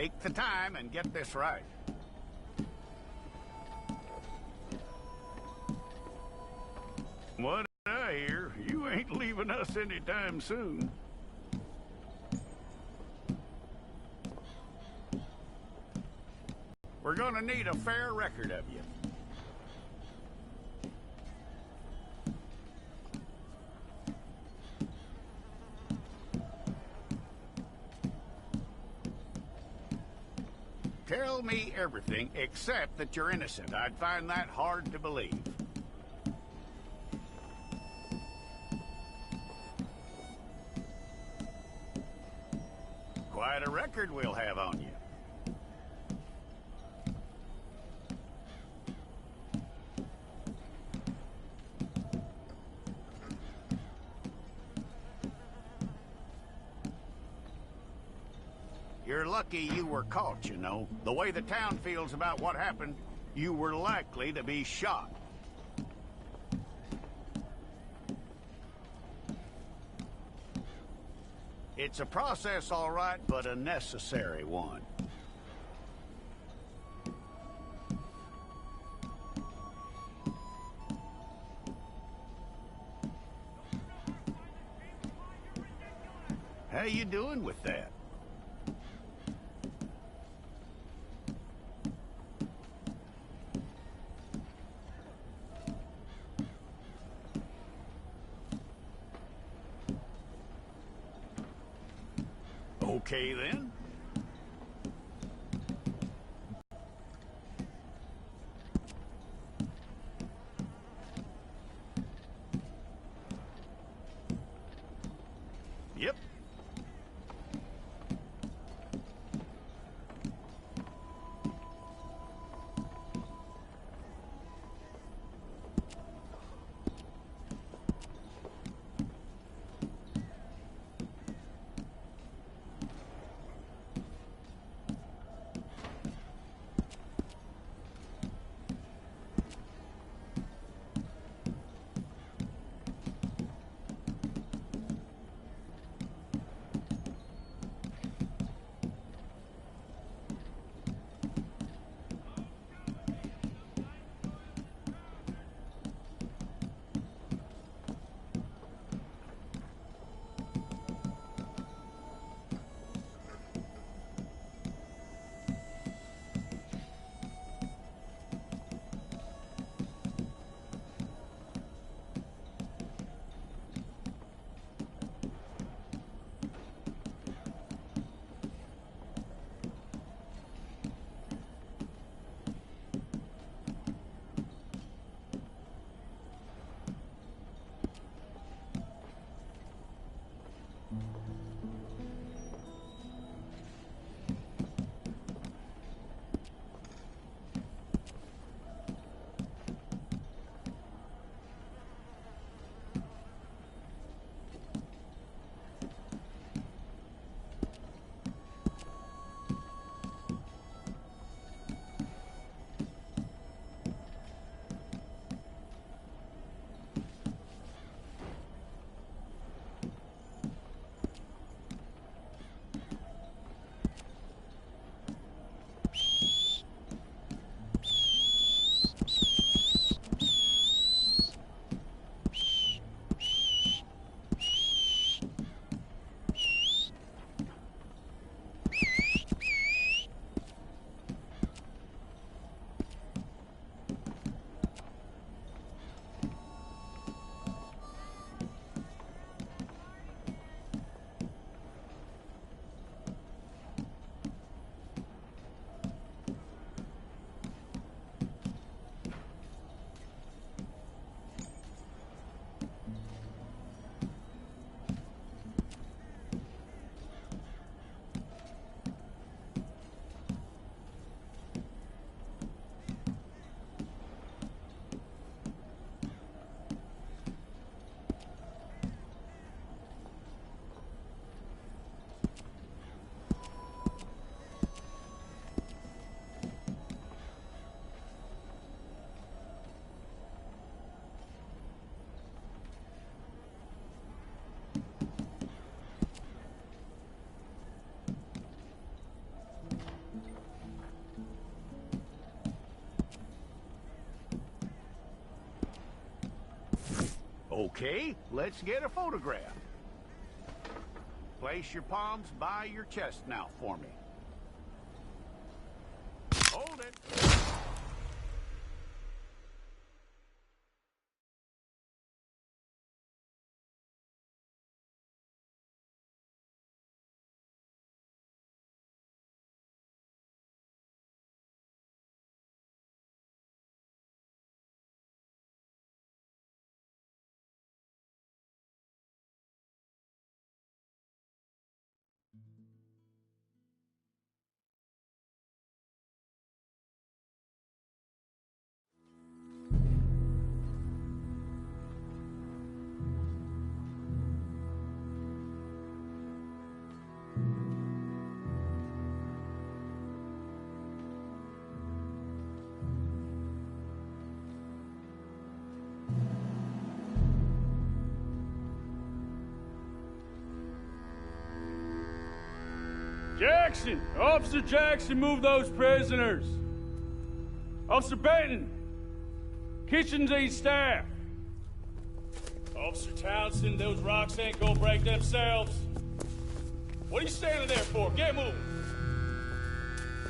Take the time and get this right. What I hear, you ain't leaving us anytime soon. We're gonna need a fair record of you. Tell me everything except that you're innocent. I'd find that hard to believe. Quite a record we'll have on you. You're lucky you were caught, you know. The way the town feels about what happened, you were likely to be shot. It's a process, all right, but a necessary one. How you doing with that? Okay, then. Yep. Okay, let's get a photograph. Place your palms by your chest now for me. Hold it. Jackson! Officer Jackson, move those prisoners! Officer Benton! Kitchens aid staff! Officer Townsend, those rocks ain't gonna break themselves. What are you standing there for? Get moving!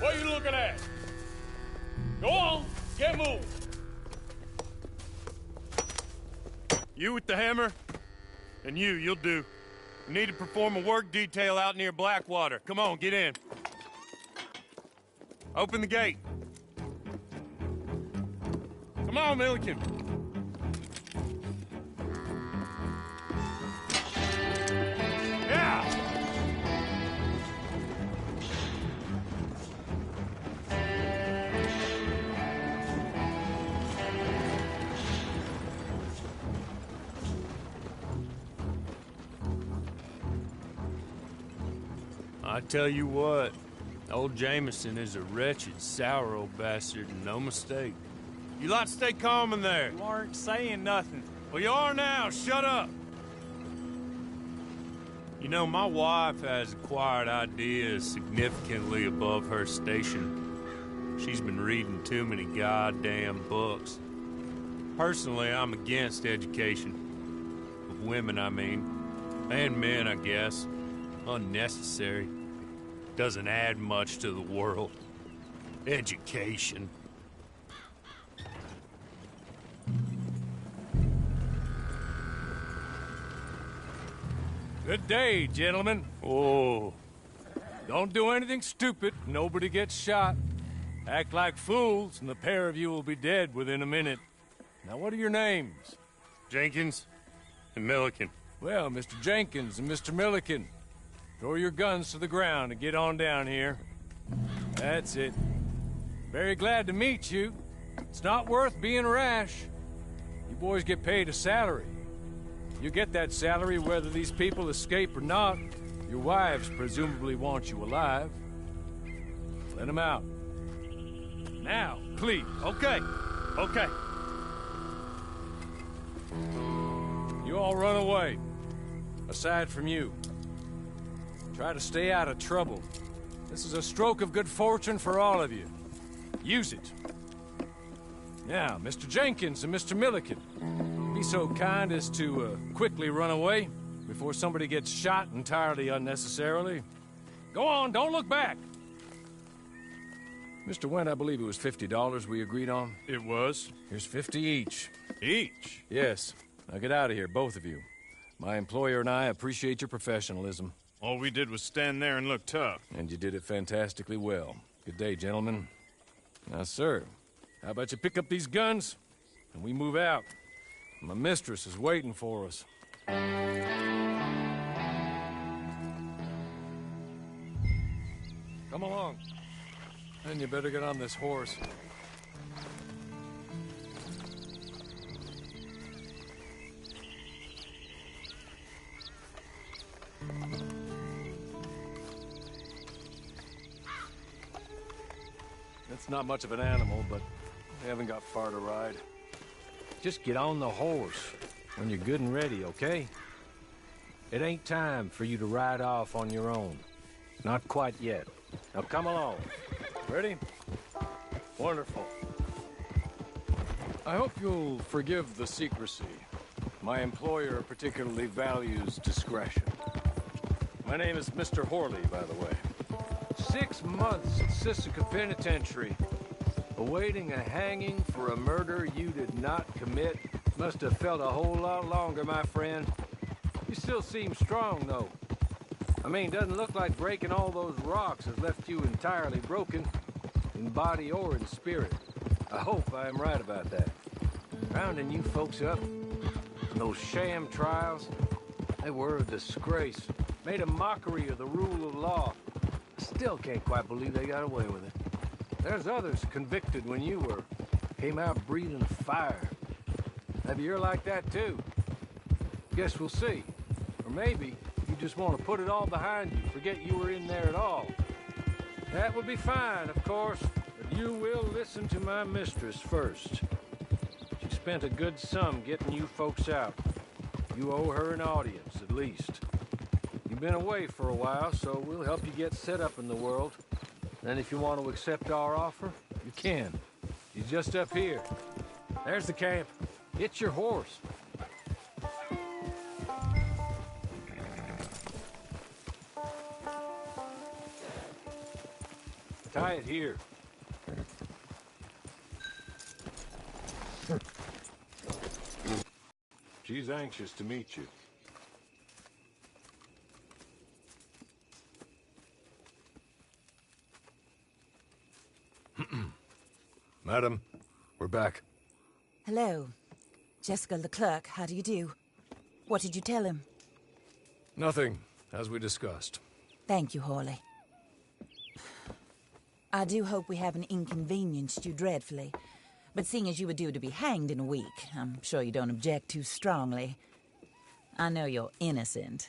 What are you looking at? Go on, get moving! You with the hammer? And you'll do. We need to perform a work detail out near Blackwater. Come on, get in. Open the gate. Come on, Milliken. Yeah! I tell you what, old Jameson is a wretched, sour old bastard, and no mistake. You lot stay calm in there. You aren't saying nothing. Well, you are now. Shut up. You know, my wife has acquired ideas significantly above her station. She's been reading too many goddamn books. Personally, I'm against education. Of women, I mean. And men, I guess. Unnecessary. Doesn't add much to the world. Education. Good day, gentlemen. Oh. Don't do anything stupid. Nobody gets shot. Act like fools, and the pair of you will be dead within a minute. Now, what are your names? Jenkins and Milliken. Well, Mr. Jenkins and Mr. Milliken, throw your guns to the ground and get on down here. That's it. Very glad to meet you. It's not worth being rash. You boys get paid a salary. You get that salary whether these people escape or not. Your wives presumably want you alive. Let them out. Now, please. Okay. Okay. You all run away. Aside from you. Try to stay out of trouble. This is a stroke of good fortune for all of you. Use it. Now, Mr. Jenkins and Mr. Milliken, be so kind as to quickly run away before somebody gets shot entirely unnecessarily. Go on, don't look back. Mr. Wendt, I believe it was $50 we agreed on. It was. Here's 50 each. Each? Yes. Now get out of here, both of you. My employer and I appreciate your professionalism. All we did was stand there and look tough. And you did it fantastically well. Good day, gentlemen. Now, sir, how about you pick up these guns, and we move out? My mistress is waiting for us. Come along. Then you better get on this horse. It's not much of an animal, but they haven't got far to ride. Just get on the horse when you're good and ready, okay? It ain't time for you to ride off on your own. Not quite yet. Now come along. Ready? Wonderful. I hope you'll forgive the secrecy. My employer particularly values discretion. My name is Mr. Horley, by the way. 6 months at Sisika Penitentiary, awaiting a hanging for a murder you did not commit. Must have felt a whole lot longer, my friend. You still seem strong, though. I mean, doesn't look like breaking all those rocks has left you entirely broken, in body or in spirit. I hope I am right about that. Rounding you folks up, and those sham trials, they were a disgrace. Made a mockery of the rule of law. I still can't quite believe they got away with it. There's others convicted when you were. Came out breathing fire. Maybe you're like that too. Guess we'll see. Or maybe you just want to put it all behind you, forget you were in there at all. That would be fine, of course, but you will listen to my mistress first. She spent a good sum getting you folks out. You owe her an audience, at least. You've been away for a while, so we'll help you get set up in the world. Then if you want to accept our offer, you can. He's just up here. There's the camp. Get your horse. Tie it here. She's anxious to meet you. Madam, we're back. Hello. Jessica Leclerc, how do you do? What did you tell him? Nothing, as we discussed. Thank you, Horley. I do hope we haven't inconvenienced you dreadfully. But seeing as you were due to be hanged in a week, I'm sure you don't object too strongly. I know you're innocent.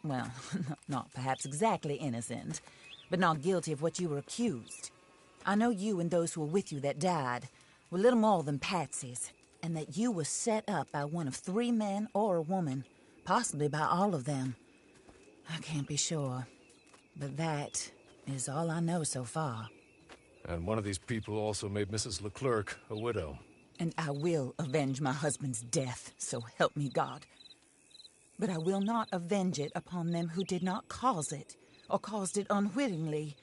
Well, not perhaps exactly innocent, but not guilty of what you were accused. I know you and those who were with you that died were little more than patsies, and that you were set up by one of 3 men or a woman, possibly by all of them. I can't be sure, but that is all I know so far. And one of these people also made Mrs. Leclerc a widow. And I will avenge my husband's death, so help me God. But I will not avenge it upon them who did not cause it, or caused it unwittingly.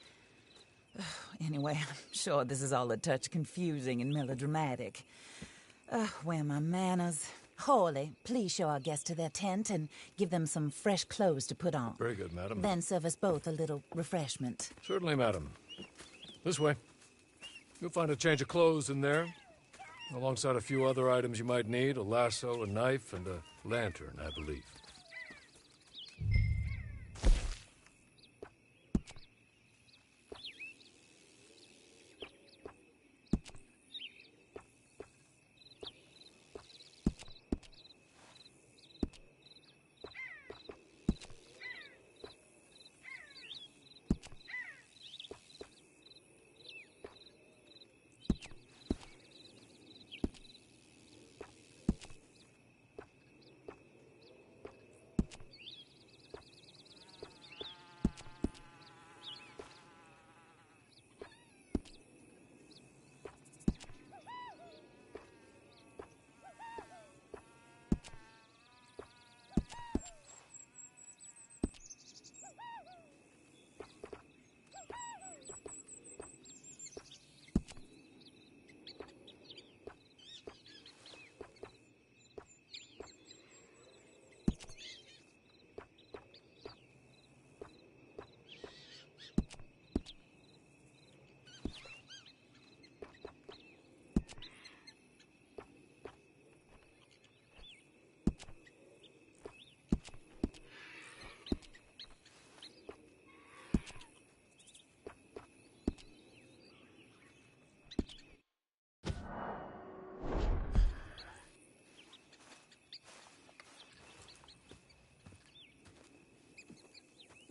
Anyway, I'm sure this is all a touch confusing and melodramatic. Where are my manners? Horley, please show our guests to their tent and give them some fresh clothes to put on. Very good, madam. Then serve us both a little refreshment. Certainly, madam. This way. You'll find a change of clothes in there, alongside a few other items you might need, a lasso, a knife, and a lantern, I believe.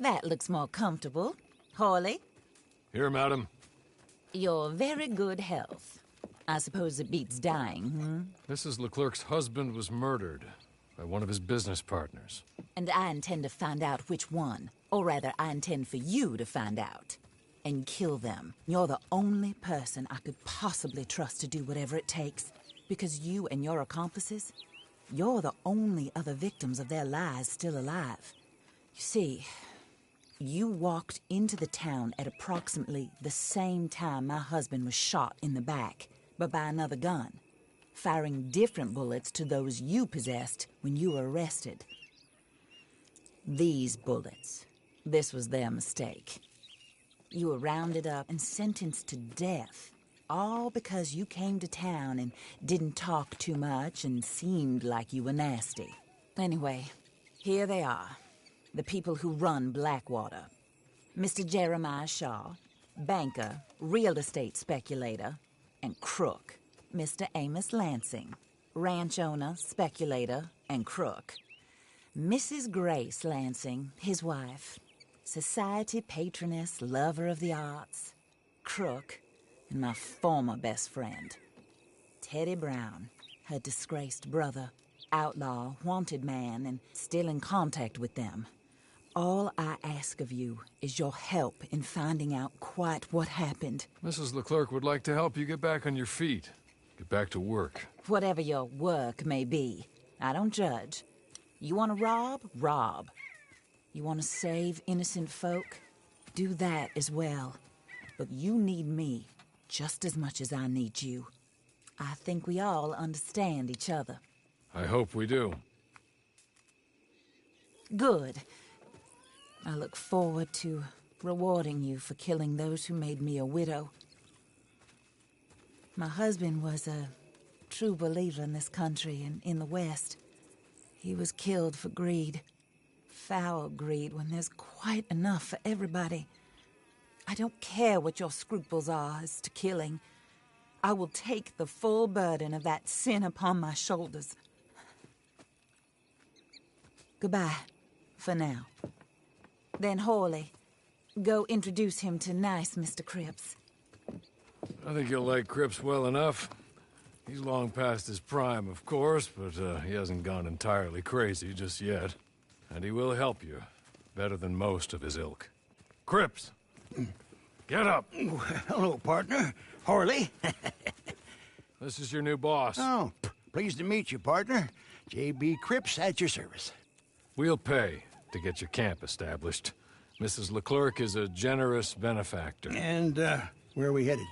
That looks more comfortable. Horley? Here, madam. Your very good health. I suppose it beats dying, Mrs. Leclerc's husband was murdered by one of his business partners. And I intend to find out which one. Or rather, I intend for you to find out. And kill them. You're the only person I could possibly trust to do whatever it takes. Because you and your accomplices, You're the only other victims of their lies still alive. You see, you walked into the town at approximately the same time my husband was shot in the back, but by another gun, firing different bullets to those you possessed when you were arrested. These bullets, this was their mistake. You were rounded up and sentenced to death, all because you came to town and didn't talk too much and seemed like you were nasty. Anyway, here they are, the people who run Blackwater. Mr. Jeremiah Shaw, banker, real estate speculator, and crook. Mr. Amos Lansing, ranch owner, speculator, and crook. Mrs. Grace Lansing, his wife, society patroness, lover of the arts, crook, and my former best friend, Teddy Brown, her disgraced brother, outlaw, wanted man, and still in contact with them. All I ask of you is your help in finding out quite what happened. Mrs. Leclerc would like to help you get back on your feet. Get back to work. Whatever your work may be, I don't judge. You want to rob? Rob. You want to save innocent folk? Do that as well. But you need me just as much as I need you. I think we all understand each other. I hope we do. Good. I look forward to rewarding you for killing those who made me a widow. My husband was a true believer in this country and in the West. He was killed for greed. Foul greed when there's quite enough for everybody. I don't care what your scruples are as to killing. I will take the full burden of that sin upon my shoulders. Goodbye, for now. Then Hawley, go introduce him to nice Mr. Cripps. I think you'll like Cripps well enough. He's long past his prime, of course, but he hasn't gone entirely crazy just yet. And he will help you, better than most of his ilk. Cripps! Get up! Hello, partner. Harley. This is your new boss. Oh, pleased to meet you, partner. J.B. Cripps at your service. We'll pay to get your camp established. Mrs. Leclerc is a generous benefactor. And, where are we headed?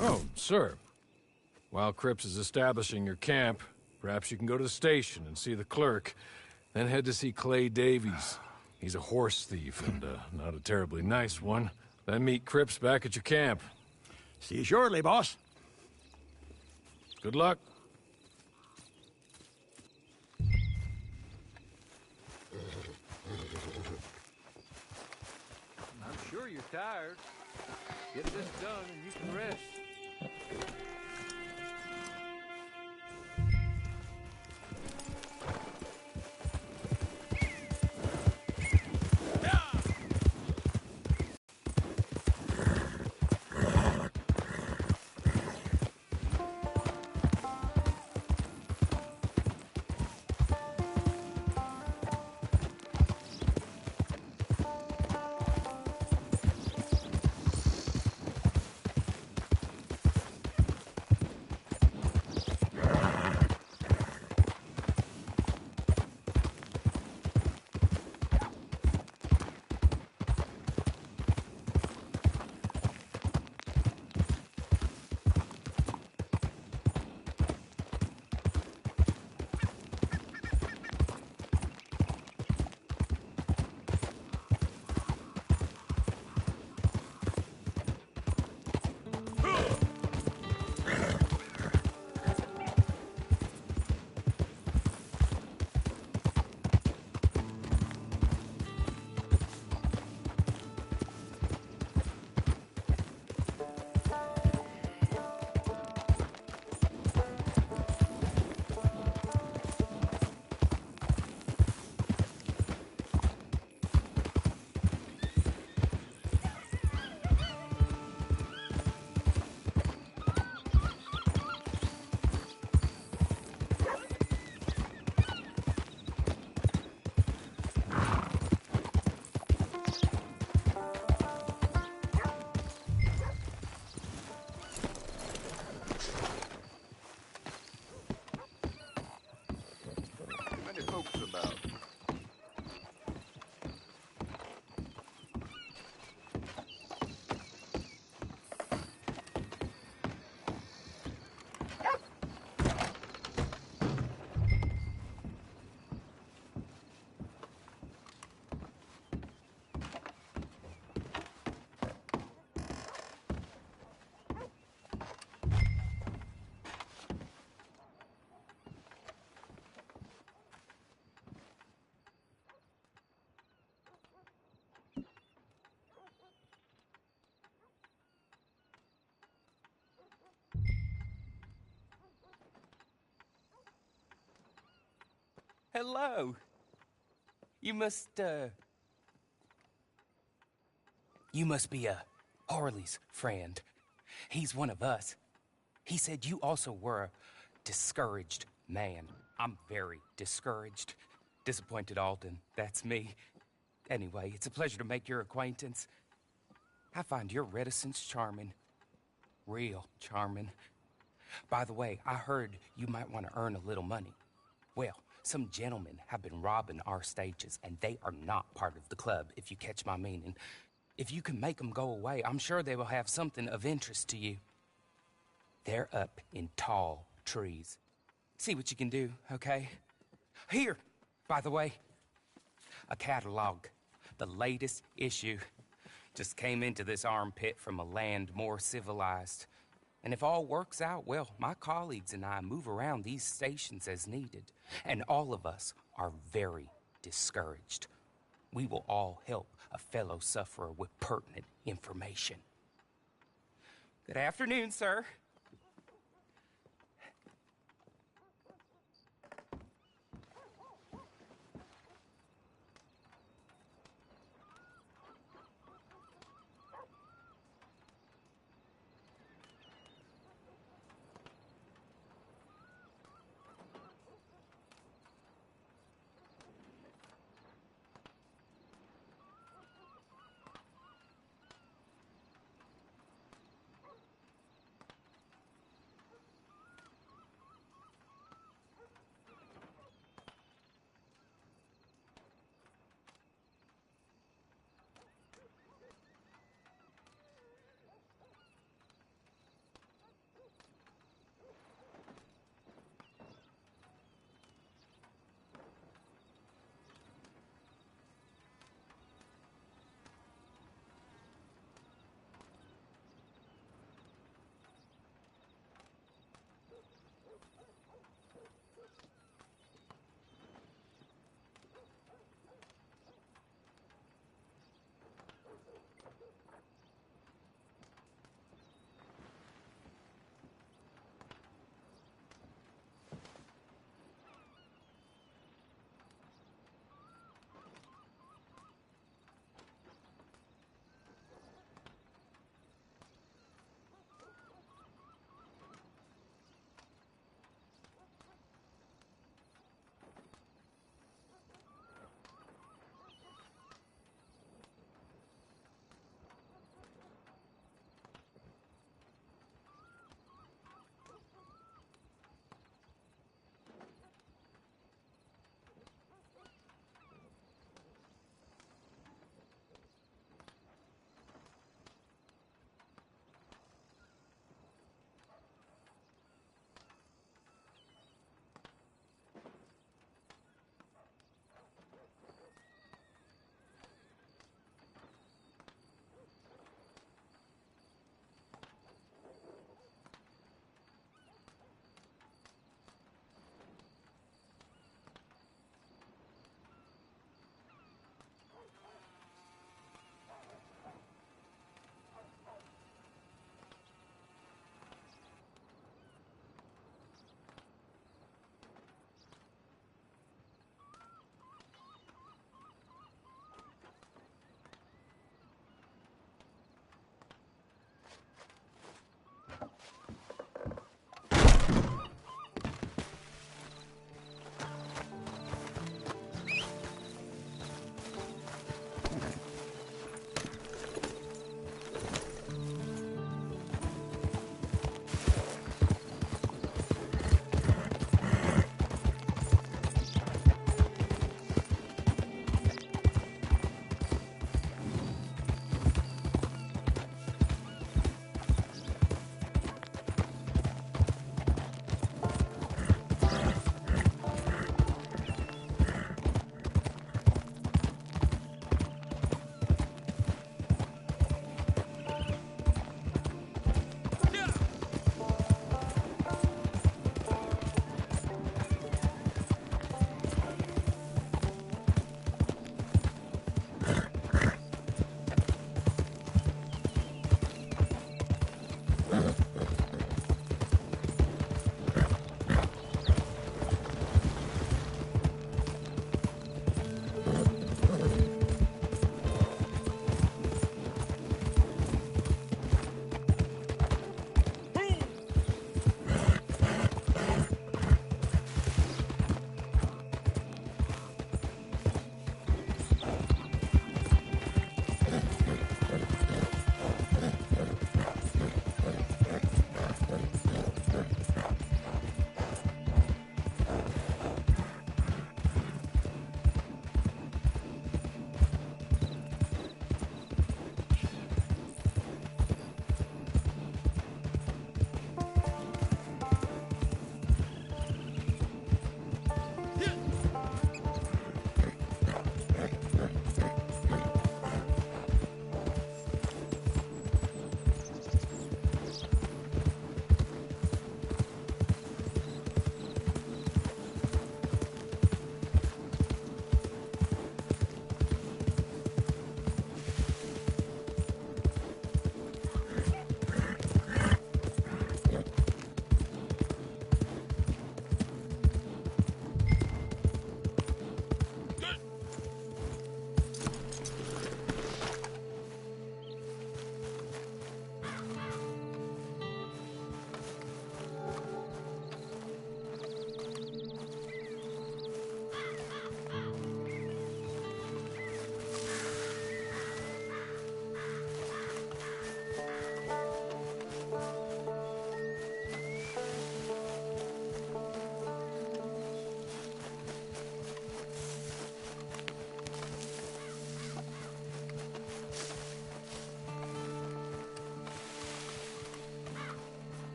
Oh, sir. While Cripps is establishing your camp, perhaps you can go to the station and see the clerk, then head to see Clay Davies. He's a horse thief, and not a terribly nice one. Then meet Cripps back at your camp. See you shortly, boss. Good luck. I'm sure you're tired. Get this done and you can rest. Hello. You must be Harley's friend. He's one of us. He said you also were a discouraged man. I'm very discouraged. Disappointed Alden, that's me. Anyway, it's a pleasure to make your acquaintance. I find your reticence charming. Real charming. By the way, I heard you might want to earn a little money. Well, some gentlemen have been robbing our stages, and they are not part of the club, if you catch my meaning. If you can make them go away, I'm sure they will have something of interest to you. They're up in tall trees. See what you can do, okay? Here, by the way, a catalog. The latest issue. Just came into this armpit from a land more civilized. And if all works out, well, my colleagues and I move around these stations as needed. And all of us are very discouraged. We will all help a fellow sufferer with pertinent information. Good afternoon, sir.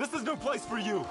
This is no place for you!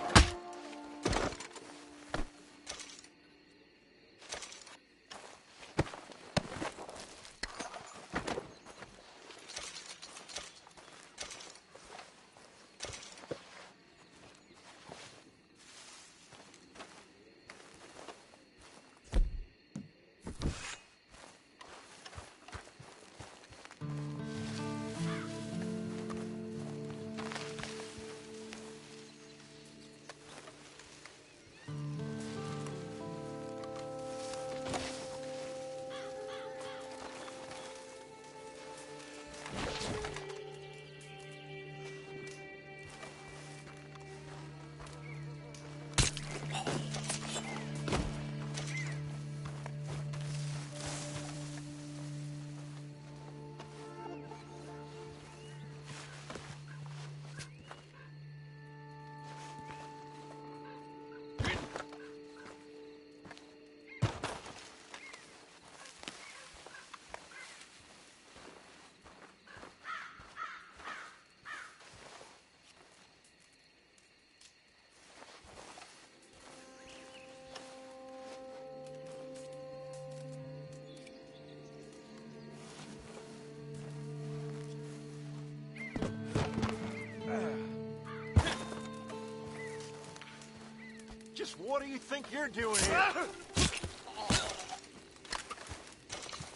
Just what do you think you're doing here?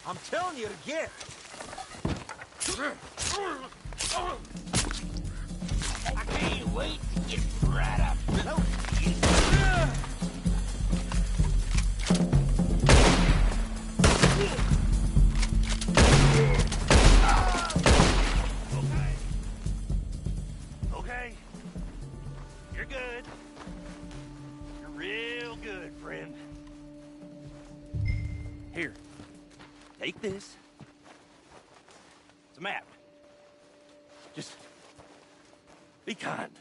I'm telling you to get. I can't wait to get right up. No. Okay. You're good. Real good, friend. Here, take this. It's a map. Just be kind.